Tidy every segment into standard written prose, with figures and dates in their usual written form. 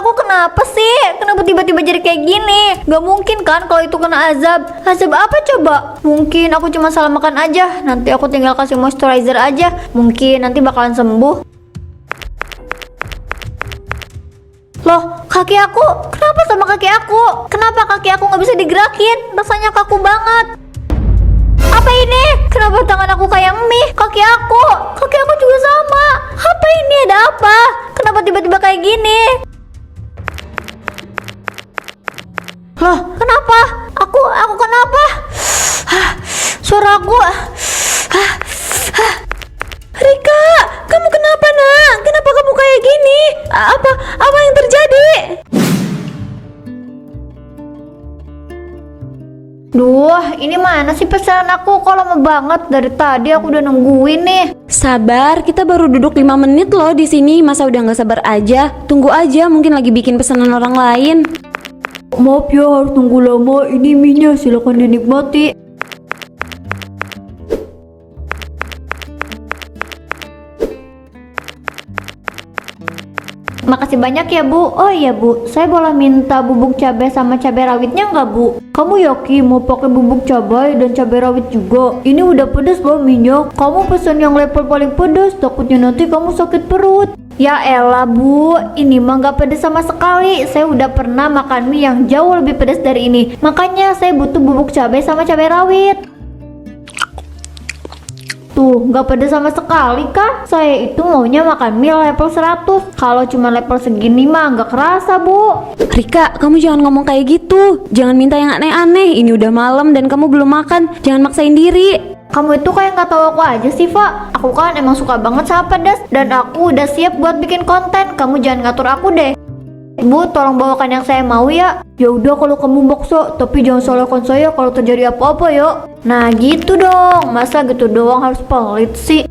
aku kenapa sih? Kenapa tiba-tiba jadi kayak gini? Gak mungkin kan kalau itu kena azab. Azab apa coba? Mungkin aku cuma salah makan aja. Nanti aku tinggal kasih moisturizer aja. Mungkin nanti bakalan sembuh. Loh, kaki aku? Kenapa sama kaki aku? Kenapa kaki aku nggak bisa digerakin? Rasanya kaku banget. Apa ini? Kenapa tangan aku kayak mie? Kaki aku juga sama. Apa ini? Ada apa? Kenapa tiba-tiba kayak gini? Loh, kenapa? Aku kenapa? Suara aku. Rika, kamu kenapa nak? Kenapa kamu kayak gini? Apa yang terjadi? Duh, ini mana sih pesanan aku? Kok lama banget? Dari tadi aku udah nungguin nih. Sabar, kita baru duduk 5 menit loh di sini. Masa udah nggak sabar aja? Tunggu aja, mungkin lagi bikin pesanan orang lain. Maaf ya harus tunggu lama. Ini mie-nya, silakan dinikmati. Makasih banyak ya Bu. Oh iya Bu, saya boleh minta bubuk cabai sama cabai rawitnya nggak Bu? Kamu yakin mau pakai bubuk cabai dan cabai rawit juga? Ini udah pedes loh minyak. Kamu pesen yang level paling pedes, takutnya nanti kamu sakit perut. Ya elah Bu, ini mah nggak pedes sama sekali. Saya udah pernah makan mie yang jauh lebih pedes dari ini. Makanya saya butuh bubuk cabai sama cabai rawit. Tuh, nggak pedes sama sekali kah? Saya itu maunya makan mie level 100. Kalau cuma level segini mah nggak kerasa Bu. Rika, kamu jangan ngomong kayak gitu. Jangan minta yang aneh-aneh. Ini udah malam dan kamu belum makan. Jangan maksain diri. Kamu itu kayak nggak tahu aku aja sih, Fa. Aku kan emang suka banget sama pedas dan aku udah siap buat bikin konten. Kamu jangan ngatur aku deh. Bu, tolong bawakan yang saya mau ya. Ya udah kalau kamu maksa, tapi jangan salahkan saya kalau terjadi apa-apa ya. Nah gitu dong, masa gitu doang harus pelit sih.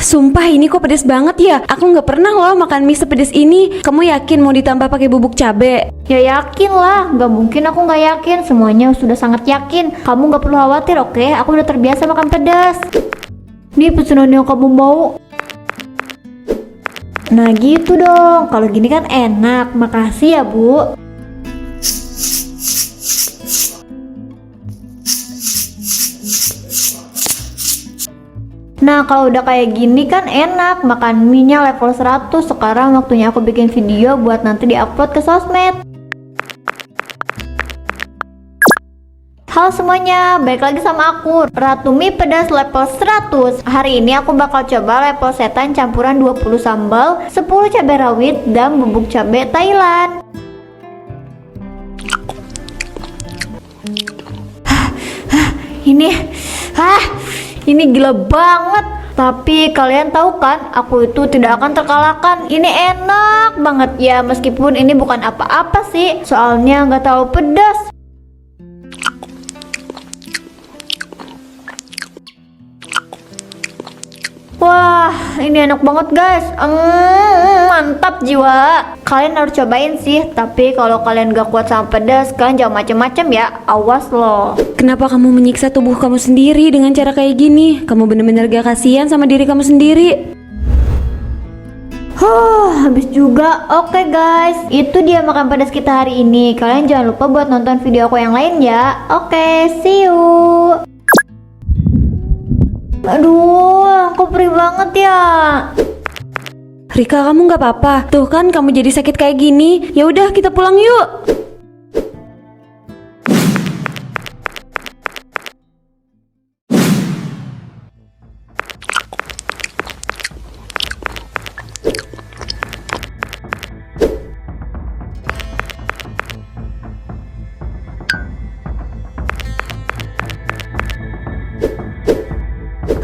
Sumpah ini kok pedes banget ya. Aku nggak pernah loh makan mie sepedes ini. Kamu yakin mau ditambah pakai bubuk cabe? Ya yakin lah, nggak mungkin aku nggak yakin. Semuanya sudah sangat yakin. Kamu nggak perlu khawatir, oke? Aku udah terbiasa makan pedas. Nih pesanan yang kamu mau. Nah gitu dong, kalau gini kan enak. Makasih ya Bu. Nah kalau udah kayak gini kan enak. Makan mie-nya level 100. Sekarang waktunya aku bikin video buat nanti diupload ke sosmed. Halo semuanya, balik lagi sama aku, Ratu Mie Pedas level 100. Hari ini aku bakal coba level setan campuran 20 sambal, 10 cabai rawit, dan bubuk cabai Thailand. Ini gila banget. Tapi kalian tahu kan, aku itu tidak akan terkalahkan. Ini enak banget ya, meskipun ini bukan apa-apa sih, soalnya nggak terlalu pedas. Wah, ini enak banget guys. Mantap jiwa. Kalian harus cobain sih. Tapi kalau kalian gak kuat sama pedas, kalian jangan macem-macem ya. Awas loh. Kenapa kamu menyiksa tubuh kamu sendiri dengan cara kayak gini? Kamu bener-bener gak kasihan sama diri kamu sendiri. Habis juga. Oke guys, itu dia makan pedas kita hari ini. Kalian jangan lupa buat nonton video aku yang lain ya. Oke, see you. Aduh, kok perih banget ya. Rika, kamu nggak apa-apa. Tuh kan kamu jadi sakit kayak gini. Ya udah kita pulang yuk.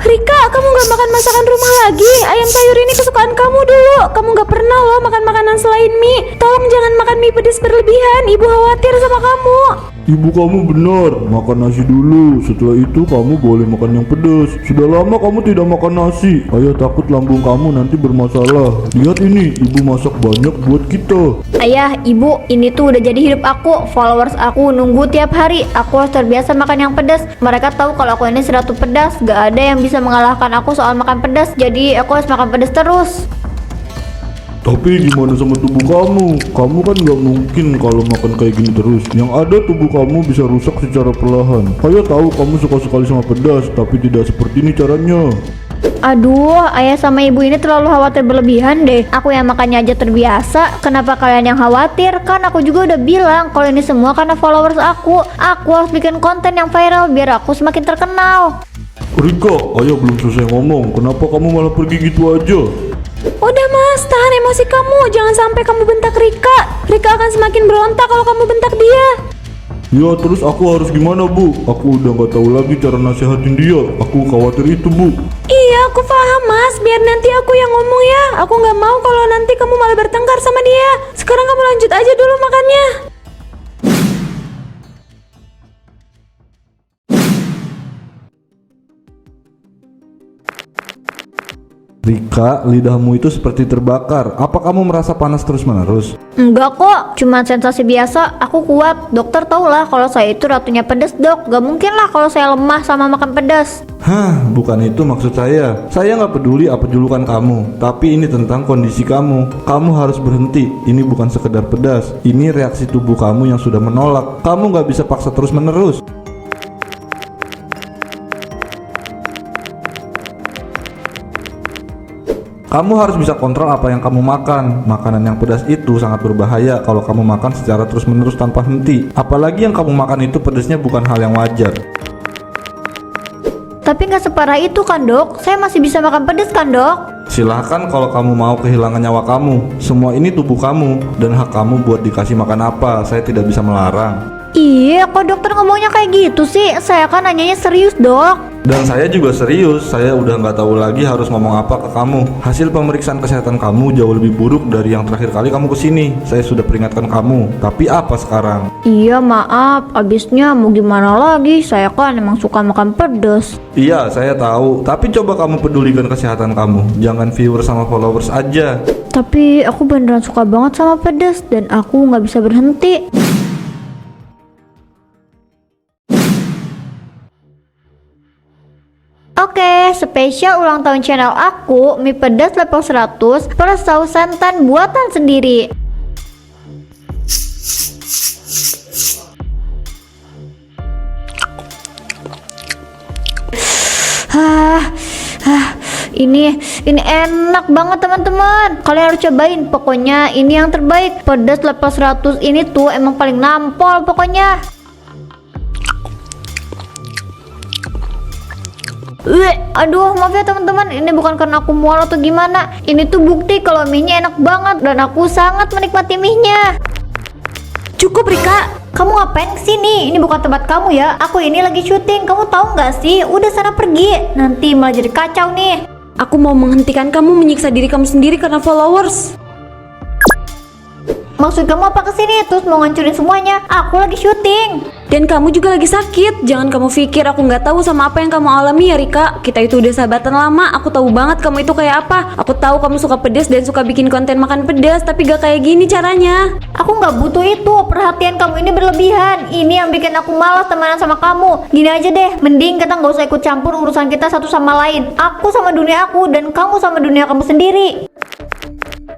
Rika, kamu gak makan masakan rumah lagi. Ayam sayur ini kesukaan kamu dulu. Kamu gak pernah loh makan makanan selain mie. Tolong jangan makan mie pedas berlebihan. Ibu khawatir sama kamu. Ibu kamu benar, makan nasi dulu. Setelah itu kamu boleh makan yang pedas. Sudah lama kamu tidak makan nasi. Ayah takut lambung kamu nanti bermasalah. Lihat ini, ibu masak banyak buat kita. Ayah, ibu, ini tuh udah jadi hidup aku. Followers aku nunggu tiap hari. Aku harus terbiasa makan yang pedas. Mereka tahu kalau aku ini seratu pedas. Gak ada yang bisa mengalahkan aku soal makan pedas. Jadi aku harus makan pedas terus. Tapi gimana sama tubuh kamu? Kamu kan nggak mungkin kalau makan kayak gini terus. Yang ada tubuh kamu bisa rusak secara perlahan. Ayah tahu kamu suka sekali sama pedas, tapi tidak seperti ini caranya. Aduh, ayah sama ibu ini terlalu khawatir berlebihan deh. Aku yang makannya aja terbiasa, kenapa kalian yang khawatir? Kan aku juga udah bilang kalau ini semua karena followers aku. Aku harus bikin konten yang viral biar aku semakin terkenal. Rika, ayah belum selesai ngomong. Kenapa kamu malah pergi gitu aja? Udah mas, tahan emosi kamu. Jangan sampai kamu bentak Rika. Rika akan semakin berontak kalau kamu bentak dia. Ya terus aku harus gimana bu? Aku udah nggak tahu lagi cara nasihatin dia. Aku khawatir itu bu. Iya, aku paham mas. Biar nanti aku yang ngomong ya. Aku nggak mau kalau nanti kamu malah bertengkar sama dia. Sekarang kamu lanjut aja dulu makannya. Rika, lidahmu itu seperti terbakar. Apa kamu merasa panas terus-menerus? Enggak kok, cuma sensasi biasa. Aku kuat. Dokter tau lah kalau saya itu ratunya pedas dok. Gak mungkin lah kalau saya lemah sama makan pedas. Hah, bukan itu maksud saya. Saya nggak peduli apa julukan kamu, tapi ini tentang kondisi kamu. Kamu harus berhenti. Ini bukan sekedar pedas. Ini reaksi tubuh kamu yang sudah menolak. Kamu nggak bisa paksa terus-menerus. Kamu harus bisa kontrol apa yang kamu makan. Makanan yang pedas itu sangat berbahaya kalau kamu makan secara terus-menerus tanpa henti. Apalagi yang kamu makan itu pedasnya bukan hal yang wajar. Tapi nggak separah itu kan dok. Saya masih bisa makan pedas kan dok. Silahkan kalau kamu mau kehilangan nyawa kamu. Semua ini tubuh kamu dan hak kamu buat dikasih makan apa. Saya tidak bisa melarang. Iya, kok dokter ngomongnya kayak gitu sih? Saya kan nanyanya serius dok. Dan saya juga serius. Saya udah nggak tahu lagi harus ngomong apa ke kamu. Hasil pemeriksaan kesehatan kamu jauh lebih buruk dari yang terakhir kali kamu kesini. Saya sudah peringatkan kamu. Tapi apa sekarang? Iya maaf, abisnya mau gimana lagi? Saya kan emang suka makan pedas. Iya, saya tahu. Tapi coba kamu pedulikan kesehatan kamu. Jangan viewers sama followers aja. Tapi aku beneran suka banget sama pedas dan aku nggak bisa berhenti. Oke, spesial ulang tahun channel aku, mie pedas level 100 plus saus santan buatan sendiri. Ini enak banget teman-teman. Kalian harus cobain. Pokoknya ini yang terbaik. Pedas level 100 ini tuh emang paling nampol pokoknya. Aduh maaf ya teman-teman, ini bukan karena aku mual atau gimana. Ini tuh bukti kalau mie-nya enak banget dan aku sangat menikmati mie-nya. Cukup Rika. Kamu ngapain kesini? Ini bukan tempat kamu ya. Aku ini lagi syuting, kamu tahu nggak sih? Udah sana pergi, nanti malah jadi kacau nih. Aku mau menghentikan kamu menyiksa diri kamu sendiri karena followers. Maksud kamu apa kesini? Terus mau ngancurin semuanya? Aku lagi syuting. Dan kamu juga lagi sakit. Jangan kamu pikir aku nggak tahu sama apa yang kamu alami ya Rika. Kita itu udah sahabatan lama. Aku tahu banget kamu itu kayak apa. Aku tahu kamu suka pedas dan suka bikin konten makan pedas, tapi gak kayak gini caranya. Aku nggak butuh itu. Perhatian kamu ini berlebihan. Ini yang bikin aku malas temenan sama kamu. Gini aja deh, mending kita nggak usah ikut campur urusan kita satu sama lain. Aku sama dunia aku dan kamu sama dunia kamu sendiri.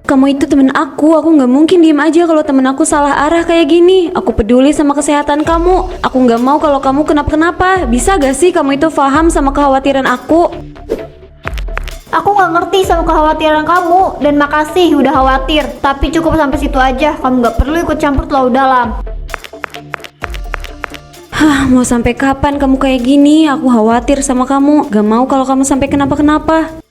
Kamu itu temen aku nggak mungkin diem aja kalau temen aku salah arah kayak gini. Aku peduli sama kesehatan kamu. Aku nggak mau kalau kamu kenapa-kenapa. Bisa gak sih kamu itu paham sama kekhawatiran aku? Aku nggak ngerti sama kekhawatiran kamu dan makasih udah khawatir. Tapi cukup sampai situ aja. Kamu nggak perlu ikut campur terlalu dalam. Hah, mau sampai kapan kamu kayak gini? Aku khawatir sama kamu. Gak mau kalau kamu sampai kenapa-kenapa.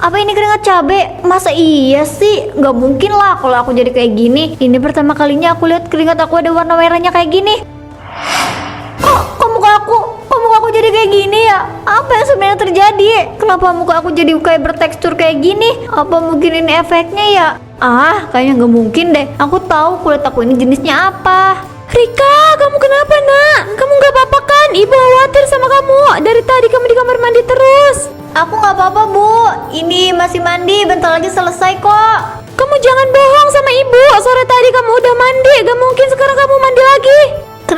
Apa ini keringat cabe? Masa iya sih? Gak mungkin lah kalau aku jadi kayak gini. Ini pertama kalinya aku lihat keringat aku ada warna merahnya kayak gini. Kok muka aku jadi kayak gini ya? Apa yang sebenarnya terjadi? Kenapa muka aku jadi kayak bertekstur kayak gini? Apa mungkin ini efeknya ya? Kayaknya gak mungkin deh. Aku tahu kulit aku ini jenisnya apa. Rika, kamu kenapa nak? Kamu gak apa-apa kan? Ibu khawatir sama kamu. Dari tadi kamu di kamar mandi terus. Aku nggak apa-apa bu, ini masih mandi, bentar lagi selesai kok. Kamu jangan bohong sama ibu. Sore tadi kamu udah mandi, gak mungkin sekarang kamu mandi lagi.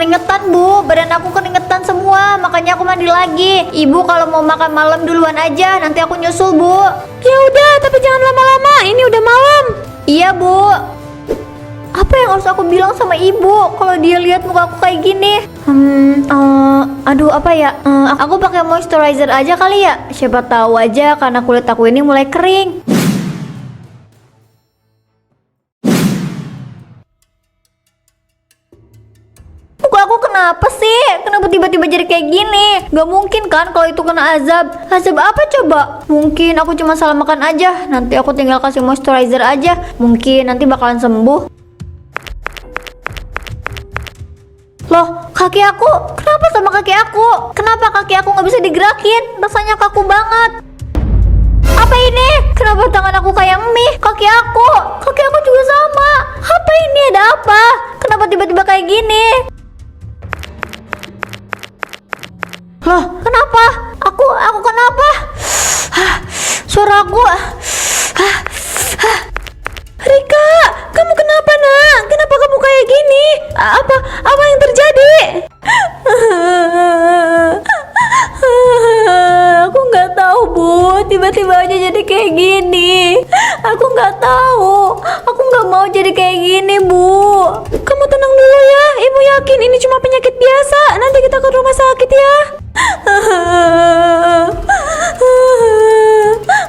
keringetan Bu, badan aku keringetan semua, makanya aku mandi lagi. Ibu kalau mau makan malam duluan aja, nanti aku nyusul Bu. Ya udah, tapi jangan lama-lama. Ini udah malam. Iya Bu. Apa yang harus aku bilang sama ibu kalau dia lihat muka aku kayak gini? Aduh apa ya? Aku pakai moisturizer aja kali ya. Siapa tahu aja karena kulit aku ini mulai kering. Muka aku kenapa sih? Kenapa tiba-tiba jadi kayak gini? Gak mungkin kan kalau itu kena azab. Azab apa coba? Mungkin aku cuma salah makan aja. Nanti aku tinggal kasih moisturizer aja. Mungkin nanti bakalan sembuh. Loh, kaki aku? Kenapa sama kaki aku? Kenapa kaki aku nggak bisa digerakin? Rasanya kaku banget. Apa ini? Kenapa tangan aku kayak mie? Kaki aku juga sama. Apa ini? Ada apa? Kenapa tiba-tiba kayak gini? Loh, kenapa? Aku kenapa? Suara aku. Rika, kamu kenapa nak? Kenapa kamu kayak gini? Apa yang terjadi? Aku nggak tahu Bu, tiba-tiba aja jadi kayak gini. Aku nggak tahu. Aku nggak mau jadi kayak gini Bu. Kamu tenang dulu ya. Ibu yakin ini cuma penyakit biasa. Nanti kita ke rumah sakit ya.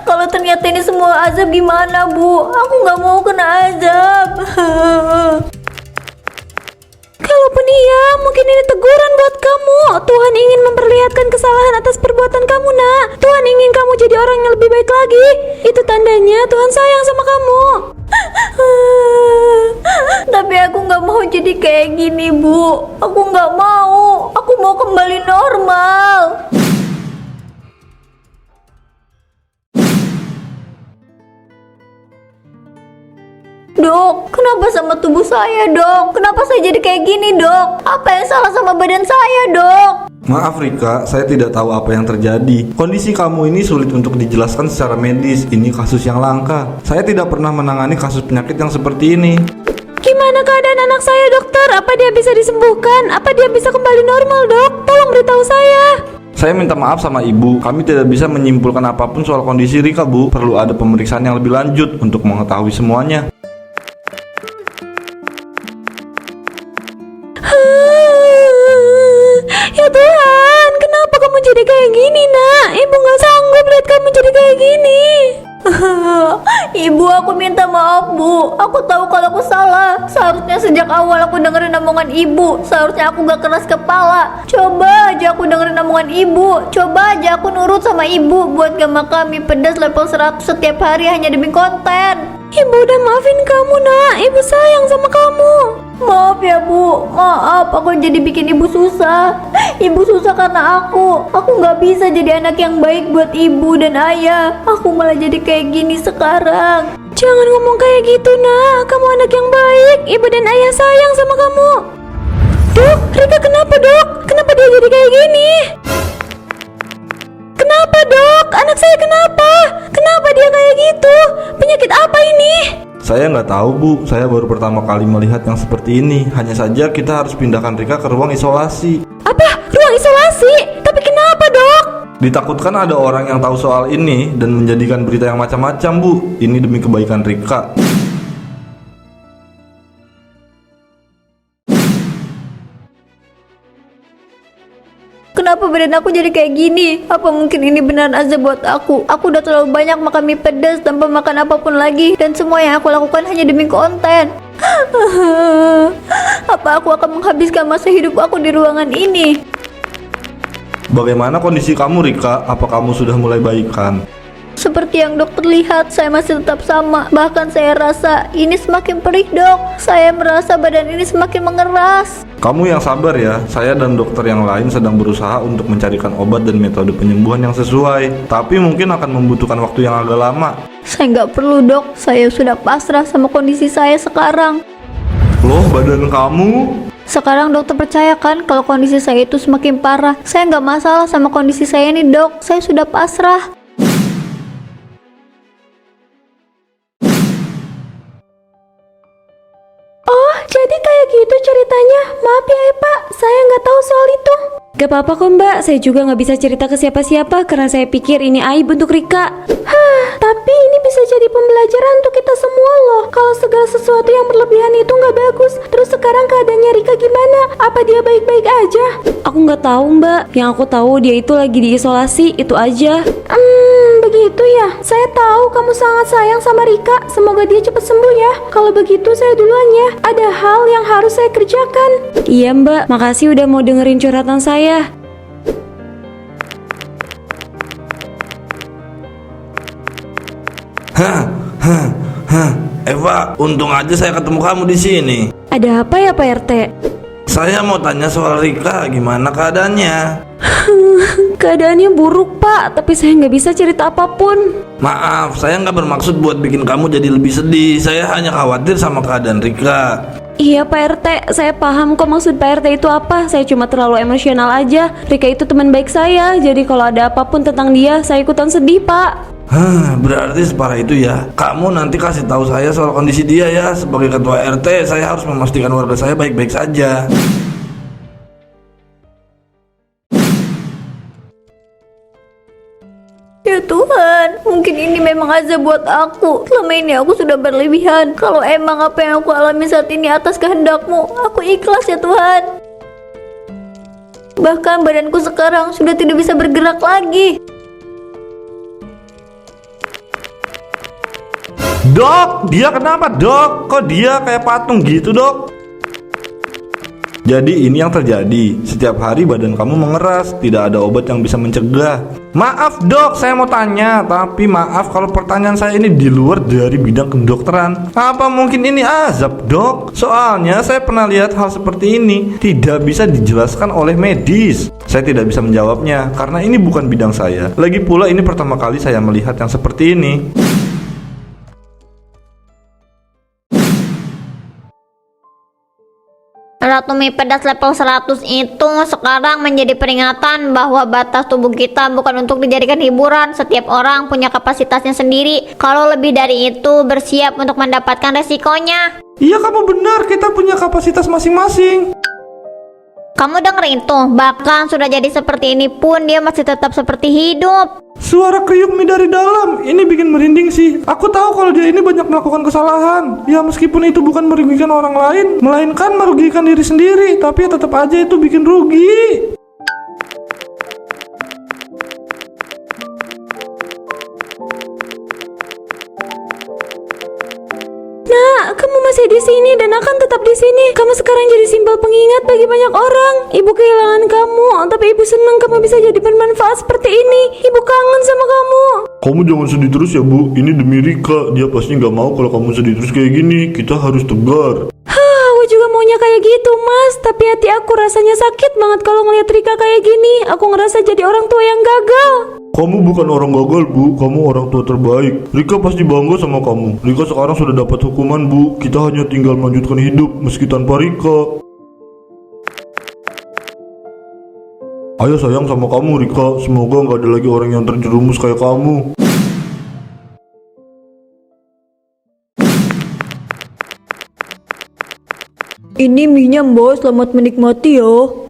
Kalau ternyata ini semua azab gimana Bu? Aku nggak mau kena azab. Kalaupun iya, mungkin ini teguran buat kamu. Tuhan ingin memperlihatkan kesalahan atas perbuatan kamu, nak. Tuhan ingin kamu jadi orang yang lebih baik lagi. Itu tandanya Tuhan sayang sama kamu. Tapi aku nggak mau jadi kayak gini Bu. Aku nggak mau. Aku mau kembali normal. Dok, kenapa sama tubuh saya dok? Kenapa saya jadi kayak gini dok? Apa yang salah sama badan saya dok? Maaf Rika, saya tidak tahu apa yang terjadi. Kondisi kamu ini sulit untuk dijelaskan secara medis. Ini kasus yang langka. Saya tidak pernah menangani kasus penyakit yang seperti ini. Gimana keadaan anak saya, dokter? Apa dia bisa disembuhkan? Apa dia bisa kembali normal, dok? Tolong beritahu saya. Saya minta maaf sama ibu, kami tidak bisa menyimpulkan apapun soal kondisi Rika, Bu. Perlu ada pemeriksaan yang lebih lanjut untuk mengetahui semuanya. Ya Tuhan, kenapa kamu jadi kayak gini, nak? Ibu gak sanggup lihat kamu jadi kayak gini. Ibu, aku minta maaf Bu. Aku tahu kalau aku salah. Seharusnya sejak awal aku dengerin omongan ibu. Seharusnya aku gak keras kepala. Coba aja aku dengerin omongan ibu. Coba aja aku nurut sama ibu buat gak makan mie pedas level 100 setiap hari hanya demi konten. Ibu udah maafin kamu, nak. Ibu sayang sama kamu. Maaf ya Bu, maaf aku jadi bikin ibu susah. Ibu susah karena aku gak bisa jadi anak yang baik buat ibu dan ayah. Aku malah jadi kayak gini sekarang. Jangan ngomong kayak gitu, nak. Kamu anak yang baik. Ibu dan ayah sayang sama kamu. Dok, Rika kenapa, dok? Kenapa dia jadi kayak gini? Kenapa, dok? Anak saya kenapa? Kenapa dia kayak gitu? Penyakit apa ini? Saya nggak tahu, Bu. Saya baru pertama kali melihat yang seperti ini. Hanya saja kita harus pindahkan Rika ke ruang isolasi. Apa? Ruang isolasi? Tapi kenapa, dok? Ditakutkan ada orang yang tahu soal ini dan menjadikan berita yang macam-macam, Bu. Ini demi kebaikan Rika. Kenapa badan aku jadi kayak gini? Apa mungkin ini beneran azab buat aku? Aku udah terlalu banyak makan mie pedas tanpa makan apapun lagi. Dan semua yang aku lakukan hanya demi konten. Apa aku akan menghabiskan masa hidup aku di ruangan ini? Bagaimana kondisi kamu, Rika? Apa kamu sudah mulai baikan? Seperti yang dokter lihat, saya masih tetap sama. Bahkan saya rasa ini semakin perih dok. Saya merasa badan ini semakin mengeras. Kamu yang sabar ya. Saya dan dokter yang lain sedang berusaha untuk mencarikan obat dan metode penyembuhan yang sesuai. Tapi mungkin akan membutuhkan waktu yang agak lama. Saya nggak perlu dok. Saya sudah pasrah sama kondisi saya sekarang. Loh, badan kamu? Sekarang dokter percaya kan kalau kondisi saya itu semakin parah. Saya nggak masalah sama kondisi saya ini dok. Saya sudah pasrah. Oh, jadi kayak gitu ceritanya. Maaf ya, Pak. saya nggak tahu soal itu. Gak apa-apa kok mbak, saya juga nggak bisa cerita ke siapa-siapa karena saya pikir ini aib untuk Rika. Tapi ini bisa jadi pembelajaran untuk kita semua loh. Kalau segala sesuatu yang berlebihan itu nggak bagus. Terus sekarang keadaannya Rika gimana? Apa dia baik-baik aja? Aku nggak tahu mbak, yang aku tahu dia itu lagi diisolasi, itu aja. Begitu ya. Saya tahu kamu sangat sayang sama Rika. Semoga dia cepat sembuh ya. Kalau begitu saya duluan ya. Ada hal yang harus saya kerjakan. Iya mbak, makasih udah mau dengerin curhatan saya. Eva, untung aja saya ketemu kamu di sini. Ada apa ya Pak RT? Saya mau tanya soal Rika, gimana keadaannya? Keadaannya buruk Pak, tapi saya nggak bisa cerita apapun. Maaf, saya nggak bermaksud buat bikin kamu jadi lebih sedih. Saya hanya khawatir sama keadaan Rika. Iya Pak RT, saya paham kok maksud Pak RT itu apa. Saya cuma terlalu emosional aja. Rika itu teman baik saya, jadi kalau ada apapun tentang dia, saya ikutan sedih Pak. Berarti separah itu ya. Kamu nanti kasih tahu saya soal kondisi dia ya. Sebagai ketua RT, saya harus memastikan warga saya baik-baik saja. Ya Tuhan, mungkin ini memang azab buat aku. Selama ini aku sudah berlebihan. Kalau emang apa yang aku alami saat ini atas kehendak-Mu, aku ikhlas ya Tuhan. Bahkan badanku sekarang sudah tidak bisa bergerak lagi. Dok, dia kenapa dok? Kok dia kayak patung gitu dok? Jadi ini yang terjadi. Setiap hari badan kamu mengeras. Tidak ada obat yang bisa mencegah. Maaf dok, saya mau tanya. Tapi maaf kalau pertanyaan saya ini di luar dari bidang kedokteran. Apa mungkin ini azab dok? Soalnya saya pernah lihat hal seperti ini. Tidak bisa dijelaskan oleh medis. Saya tidak bisa menjawabnya karena ini bukan bidang saya. Lagi pula ini pertama kali saya melihat yang seperti ini. Ratu mie pedas level 100 itu sekarang menjadi peringatan bahwa batas tubuh kita bukan untuk dijadikan hiburan. Setiap orang punya kapasitasnya sendiri. Kalau lebih dari itu, bersiap untuk mendapatkan resikonya. Iya kamu benar, kita punya kapasitas masing-masing. Kamu denger itu, bahkan sudah jadi seperti ini pun dia masih tetap seperti hidup. Suara kriuk mie dari dalam, ini bikin merinding sih. Aku tahu kalau dia ini banyak melakukan kesalahan. Ya meskipun itu bukan merugikan orang lain, melainkan merugikan diri sendiri. Tapi tetap aja itu bikin rugi. Nak, kamu masih di sini dan akan tetap di sini. Kamu sekarang jadi simbol pengingat bagi banyak orang. Ibu kehilangan kamu, tapi ibu senang kamu bisa jadi bermanfaat seperti ini. Ibu kangen sama kamu. Kamu jangan sedih terus ya bu, ini demi Rika. Dia pasti nggak mau kalau kamu sedih terus kayak gini. Kita harus tegar. Aku juga maunya kayak gitu mas, tapi hati aku rasanya sakit banget kalau ngeliat Rika kayak gini. Aku ngerasa jadi orang tua yang gagal. Kamu bukan orang gagal bu, kamu orang tua terbaik. Rika pasti bangga sama kamu. Rika sekarang sudah dapat hukuman bu. Kita hanya tinggal melanjutkan hidup meski tanpa Rika. Ayah sayang sama kamu Rika. Semoga nggak ada lagi orang yang terjerumus kayak kamu. Ini mie-nya mbak, selamat menikmati ya.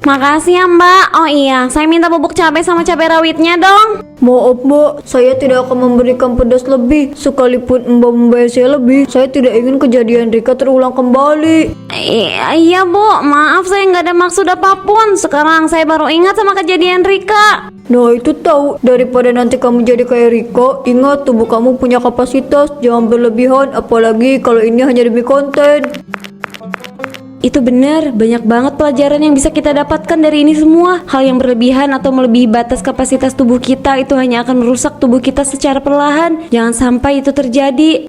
Makasih ya mbak. Oh iya, saya minta bubuk cabai sama cabai rawitnya dong. Maaf mbak, saya tidak akan memberikan pedas lebih. Sekalipun mbak membayar saya lebih, saya tidak ingin kejadian Rika terulang kembali. Iya bu, maaf saya nggak ada maksud apapun. Sekarang saya baru ingat sama kejadian Rika. Nah itu tahu, daripada nanti kamu jadi kayak Rika, ingat tubuh kamu punya kapasitas, jangan berlebihan, apalagi kalau ini hanya demi konten. Itu benar, banyak banget pelajaran yang bisa kita dapatkan dari ini semua. Hal yang berlebihan atau melebihi batas kapasitas tubuh kita itu hanya akan merusak tubuh kita secara perlahan. Jangan sampai itu terjadi.